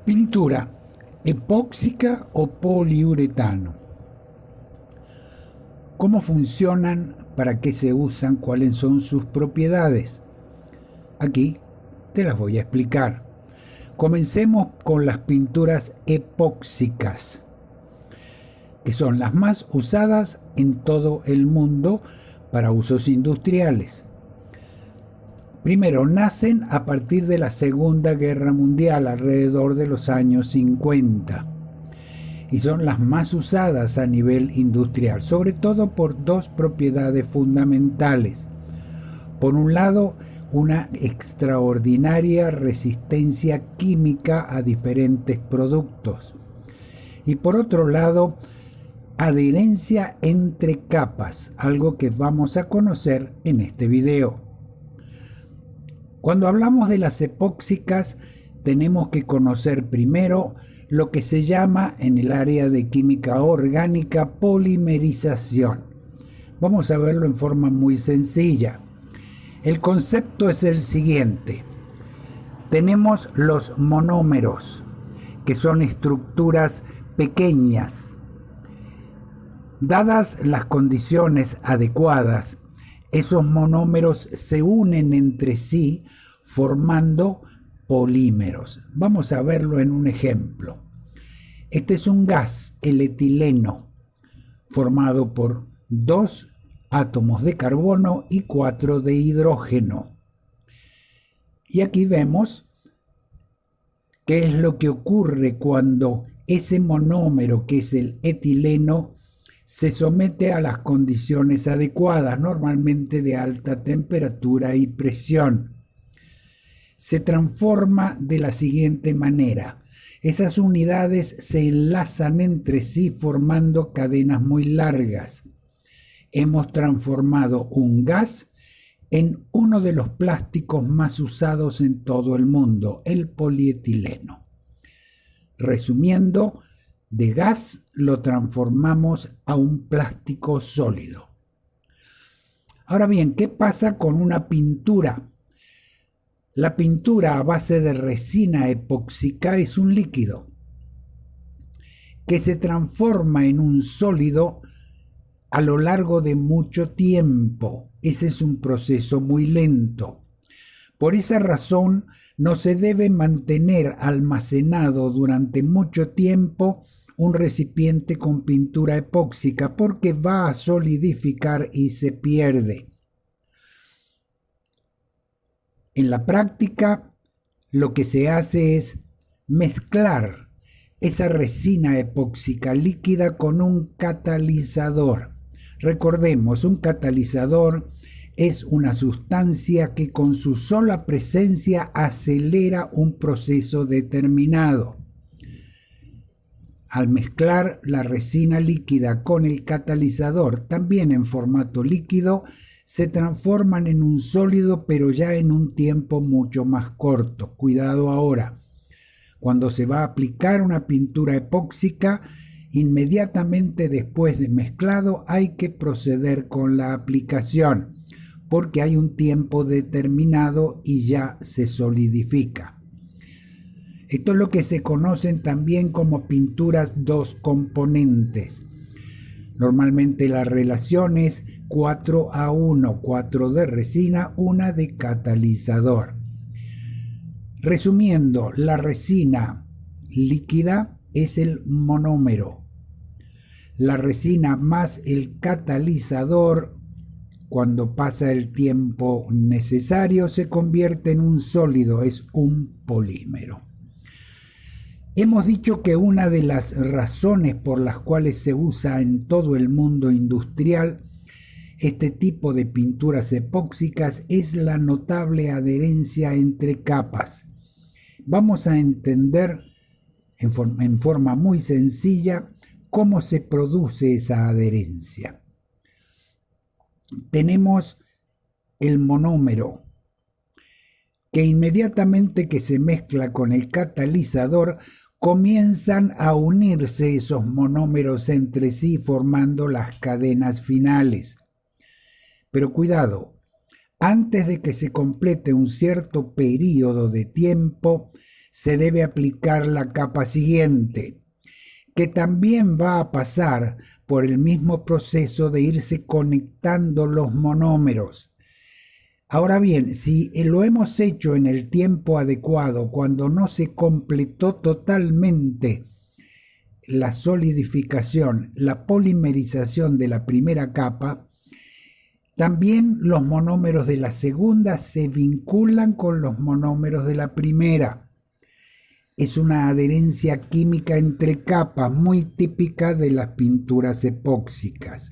Pintura, epóxica o poliuretano. ¿Cómo funcionan? ¿Para qué se usan? ¿Cuáles son sus propiedades? Aquí te las voy a explicar. Comencemos con las pinturas epóxicas, que son las más usadas en todo el mundo para usos industriales. Primero, nacen a partir de la Segunda Guerra Mundial, alrededor de los años 50, y son las más usadas a nivel industrial, sobre todo por dos propiedades fundamentales. Por un lado, una extraordinaria resistencia química a diferentes productos, y por otro lado, adherencia entre capas, algo que vamos a conocer en este video. Cuando hablamos de las epóxicas, tenemos que conocer primero lo que se llama en el área de química orgánica polimerización. Vamos a verlo en forma muy sencilla. El concepto es el siguiente. Tenemos los monómeros, que son estructuras pequeñas. Dadas las condiciones adecuadas, esos monómeros se unen entre sí formando polímeros. Vamos a verlo en un ejemplo. Este es un gas, el etileno, formado por 2 átomos de carbono y 4 de hidrógeno. Y aquí vemos qué es lo que ocurre cuando ese monómero, que es el etileno, se somete a las condiciones adecuadas, normalmente de alta temperatura y presión. Se transforma de la siguiente manera. Esas unidades se enlazan entre sí formando cadenas muy largas. Hemos transformado un gas en uno de los plásticos más usados en todo el mundo, el polietileno. Resumiendo, de gas lo transformamos a un plástico sólido. Ahora bien, ¿qué pasa con una pintura? La pintura a base de resina epóxica es un líquido que se transforma en un sólido a lo largo de mucho tiempo. Ese es un proceso muy lento. Por esa razón, no se debe mantener almacenado durante mucho tiempo un recipiente con pintura epóxica porque va a solidificar y se pierde. En la práctica, lo que se hace es mezclar esa resina epóxica líquida con un catalizador. Recordemos, un catalizador es una sustancia que con su sola presencia acelera un proceso determinado. Al mezclar la resina líquida con el catalizador, también en formato líquido, se transforman en un sólido, pero ya en un tiempo mucho más corto. Cuidado ahora. Cuando se va a aplicar una pintura epóxica, inmediatamente después de mezclado hay que proceder con la aplicación, porque hay un tiempo determinado y ya se solidifica. Esto es lo que se conocen también como pinturas dos componentes. Normalmente la relación es 4:1, 4 de resina, 1 de catalizador. Resumiendo, la resina líquida es el monómero. La resina más el catalizador, cuando pasa el tiempo necesario, se convierte en un sólido, es un polímero. Hemos dicho que una de las razones por las cuales se usa en todo el mundo industrial este tipo de pinturas epóxicas es la notable adherencia entre capas. Vamos a entender en forma muy sencilla cómo se produce esa adherencia. Tenemos el monómero, que inmediatamente que se mezcla con el catalizador, comienzan a unirse esos monómeros entre sí formando las cadenas finales. Pero cuidado, antes de que se complete un cierto periodo de tiempo, se debe aplicar la capa siguiente, que también va a pasar por el mismo proceso de irse conectando los monómeros. Ahora bien, si lo hemos hecho en el tiempo adecuado, cuando no se completó totalmente la solidificación, la polimerización de la primera capa, también los monómeros de la segunda se vinculan con los monómeros de la primera. Es una adherencia química entre capas muy típica de las pinturas epóxicas.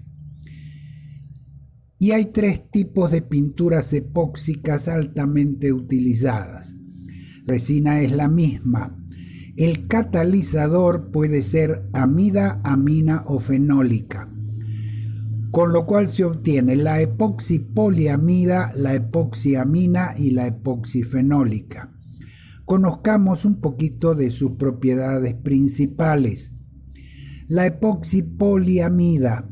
Y hay tres tipos de pinturas epóxicas altamente utilizadas. La resina es la misma. El catalizador puede ser amida, amina o fenólica, con lo cual se obtiene la epoxipoliamida, la epoxiamina y la epoxifenólica. Conozcamos un poquito de sus propiedades principales. La epoxipoliamida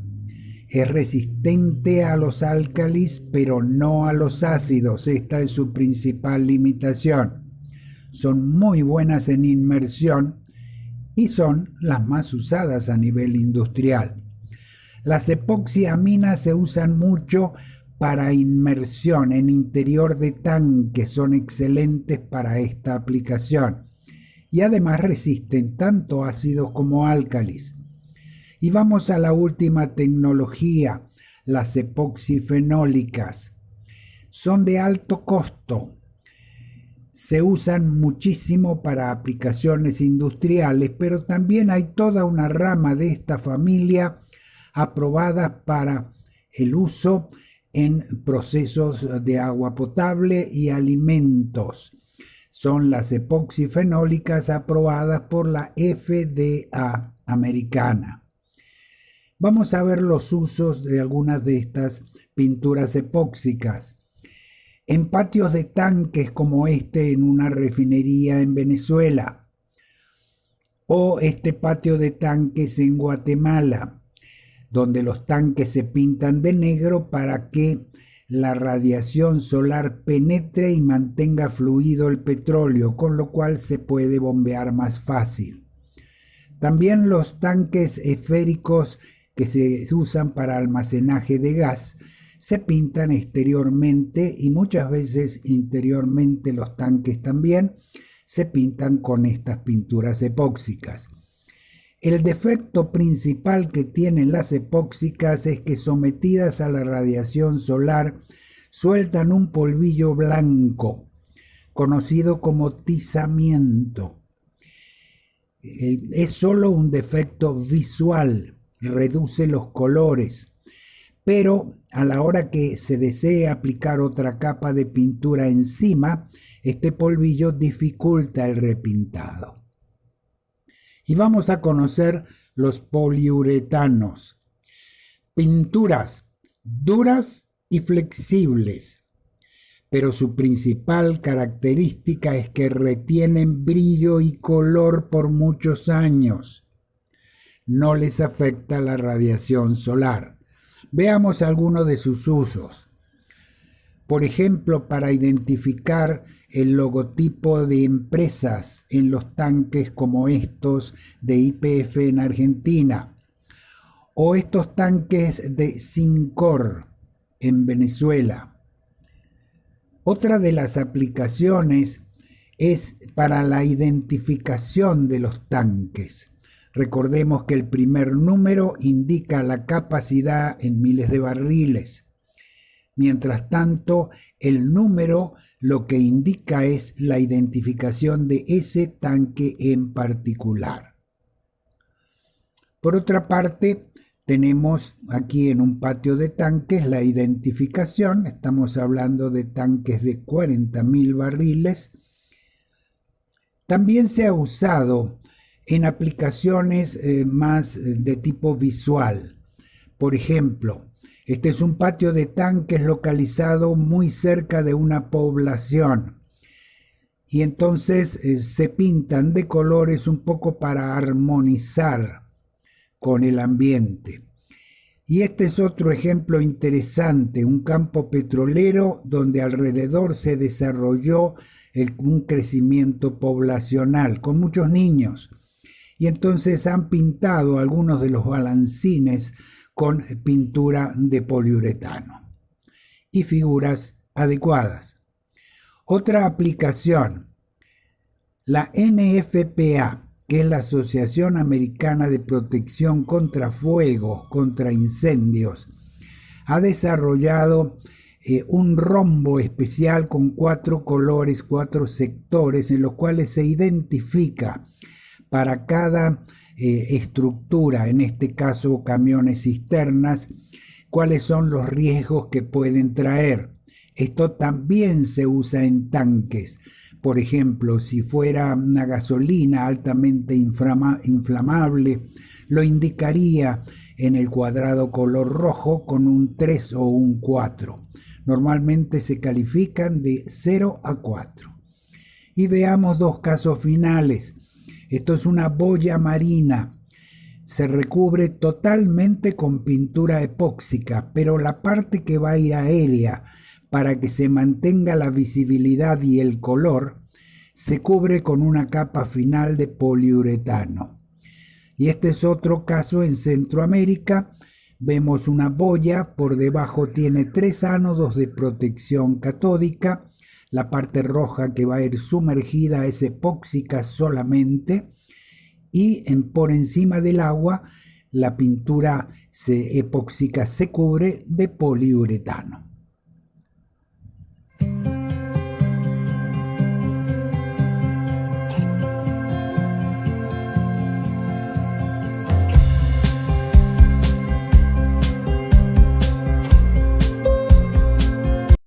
es resistente a los álcalis, pero no a los ácidos. Esta es su principal limitación. Son muy buenas en inmersión y son las más usadas a nivel industrial. Las epoxiaminas se usan mucho para inmersión en interior de tanques, son excelentes para esta aplicación y además resisten tanto ácidos como álcalis. Y vamos a la última tecnología, las epoxifenólicas. Son de alto costo. Se usan muchísimo para aplicaciones industriales, pero también hay toda una rama de esta familia aprobada para el uso en procesos de agua potable y alimentos. Son las epoxifenólicas aprobadas por la FDA americana. Vamos a ver los usos de algunas de estas pinturas epóxicas. En patios de tanques como este en una refinería en Venezuela, o este patio de tanques en Guatemala, donde los tanques se pintan de negro para que la radiación solar penetre y mantenga fluido el petróleo, con lo cual se puede bombear más fácil. También los tanques esféricos que se usan para almacenaje de gas se pintan exteriormente y muchas veces interiormente los tanques también se pintan con estas pinturas epóxicas. El defecto principal que tienen las epóxicas es que sometidas a la radiación solar sueltan un polvillo blanco, conocido como tizamiento. Es solo un defecto visual, reduce los colores, pero a la hora que se desee aplicar otra capa de pintura encima, este polvillo dificulta el repintado. Y vamos a conocer los poliuretanos. Pinturas duras y flexibles, pero su principal característica es que retienen brillo y color por muchos años. No les afecta la radiación solar. Veamos algunos de sus usos. Por ejemplo, para identificar el logotipo de empresas en los tanques como estos de YPF en Argentina, o estos tanques de Sincor en Venezuela. Otra de las aplicaciones es para la identificación de los tanques. Recordemos que el primer número indica la capacidad en miles de barriles. Mientras tanto, el número lo que indica es la identificación de ese tanque en particular. Por otra parte, tenemos aquí en un patio de tanques la identificación. Estamos hablando de tanques de 40.000 barriles. También se ha usado en aplicaciones más de tipo visual. Por ejemplo, este es un patio de tanques localizado muy cerca de una población y entonces se pintan de colores un poco para armonizar con el ambiente. Y este es otro ejemplo interesante, un campo petrolero donde alrededor se desarrolló un crecimiento poblacional con muchos niños. Y entonces han pintado algunos de los balancines con pintura de poliuretano y figuras adecuadas. Otra aplicación, la NFPA, que es la Asociación Americana de Protección contra Fuegos, contra Incendios, ha desarrollado un rombo especial con 4 colores, 4 sectores en los cuales se identifica para cada estructura, en este caso camiones cisternas, cuáles son los riesgos que pueden traer. Esto también se usa en tanques. Por ejemplo, si fuera una gasolina altamente inflamable, lo indicaría en el cuadrado color rojo con un 3 o un 4. Normalmente se califican de 0 a 4. Y veamos 2 casos finales. Esto es una boya marina. Se recubre totalmente con pintura epóxica, pero la parte que va a ir aérea, para que se mantenga la visibilidad y el color, se cubre con una capa final de poliuretano. Y este es otro caso en Centroamérica. Vemos una boya, por debajo tiene 3 ánodos de protección catódica. La parte roja que va a ir sumergida es epóxica solamente. Y por encima del agua, la pintura epóxica se cubre de poliuretano.